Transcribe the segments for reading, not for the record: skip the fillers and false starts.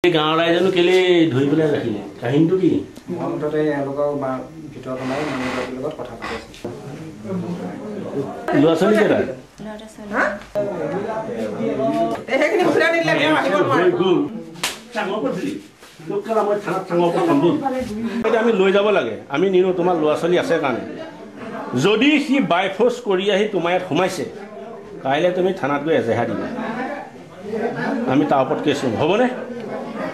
গাঁৱৰ ৰাইজনো কেলে ধৰি পেলাই ৰাখিলে কাহিনীটো কি মনতে এওঁলোকৰ ভিতৰত সোমাই মানুহৰ লগত কথা পাতি আছে ল'ৰা ছোৱালী কেইটা আমি লৈ যাব লাগে আমি নিনো তোমাৰ ল'ৰা ছোৱালী আছে কাৰণে যদি সি বাই ফ'ৰ্চ কৰি আহি তোমাৰ ইয়াত সোমাইছে কাইলৈ তুমি থানাত গৈ এজেহা দিবা আমি তাৰ ওপৰত কেছ ল'ম হ'বনে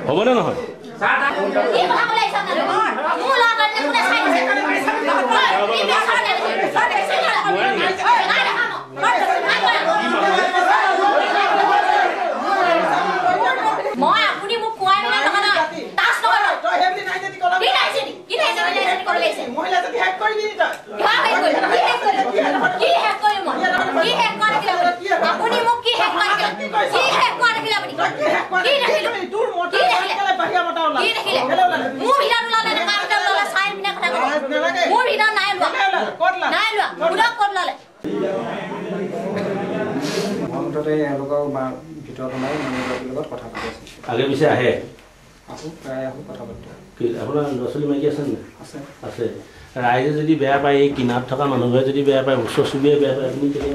হ'বনে নহয় মই আপুনি মোক কোৱাই নাই নহয় তাস নহয় তই হেবলি নাই যেতি কলা কি নাই যেতি কৰি লৈছে মহিলা যেতি হ্যাক কৰি দিনি তই কি হ্যাক কৰি মই কি হ্যাক কৰি কি আপুনি মোক কি হ্যাক কৰি কি হ্যাক কৰি কি আপুনি কি দেখিলো তোৰ মোটা কেলে বাহিয়া মোটা ওলা কি দেখিলে মোৰ ভিডিও ওলালে না কামটা ওলালে সাইন বিনা কথা কয় মোৰ ভিডিও নাই লোৱা কৰলা নাই লোৱা পুৰা কৰলালে মনতে এওঁলোকৰ ভিতৰত সোমাই মানুহৰ লগত কথা পাতি আছে আগে পিছে আহে প্ৰায় কথা পাতি আপোনাৰ ল'ৰা ছোৱালী মাইকী আছে নে আছে আছে ৰাইজে যদি বেয়া পায় এই কিনাৰত থকা মানুহে যদি বেয়া পায় ওচৰ চুবুৰীয়াই বেয়া পায় আপুনি কেলে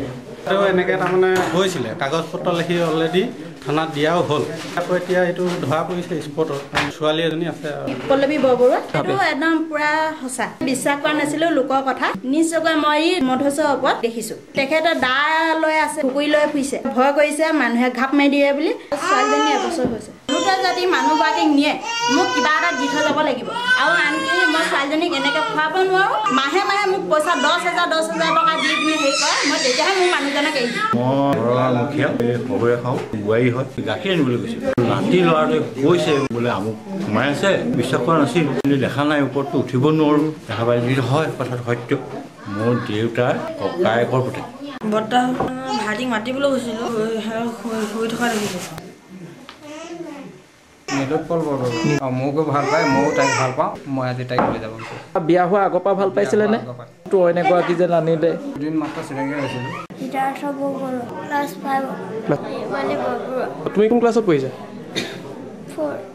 তেওঁ এনেকৈ তাৰমানে হৈছিলে কাগজ পত্ৰ লিখি অলৰেডি থানাত দিয়াও হ'ল আকৌ এতিয়া এইটো ধৰা পৰিছে স্পটত ছোৱালী এজনী আছে পল্লৱী বৰবৰুৱা এইটো একদম পুৰা সঁচা বিশ্বাস কৰা নাছিলো লোকৰ কথা নিশ্চয়কৈ মই মধুচৰ ওপৰত দেখিছো তেখেতে দা লৈ আছে কুকুৰি লৈ ফুৰিছে ভয় কৰিছে মানুহে ঘাপ মাৰি দিয়ে বুলি ছোৱালীজনী এবছৰ হৈছে দুটা যদি মানুহগৰাকীক নিয়ে মোক কিবা এটা দি থৈ যাব লাগিব আৰু আনকি মই ছোৱালীজনীক এনেকৈ খুৱাব নোৱাৰোঁ মাহে মাহে মোক পইচা 10,000 টকা দি পিনে হেৰি কৰে মই তেতিয়াহে মোৰ মানুহজনক এৰি দিম মই ঘৰৰ মুখীয়া খবৰে খাওঁ বোৱাৰী হয় গাখীৰ আনিবলৈ গৈছে ৰাতি ল'ৰাটোৱে কৈছে বোলে আমুক সোমাই আছে বিশ্বাস কৰা নাছিল কিন্তু দেখা নাই ওপৰততো উঠিব নোৱাৰোঁ দেখা পাই যদি হয় কথাটো সত্য মোৰ দেউতাৰ ককায়েকৰ পুতেক বৰ্তাক ভাইটিক মাতিবলৈ গৈছিলোঁ শুই থকা দেখিছোঁ নীলোৎপল বৰবৰুৱা মোকো ভাল পায় ময়ো তাইক ভাল পাওঁ মই আজি তাইক লৈ যাব বিচাৰোঁ বিয়া হোৱা আগৰ পৰা ভাল পাইছিলে নে তো এনেগৰাকী যে নানিলে দুদিন মাত্ৰ চিনাকি হৈছিলোঁ তুমি কোন ক্লাছত পঢ়িছা 4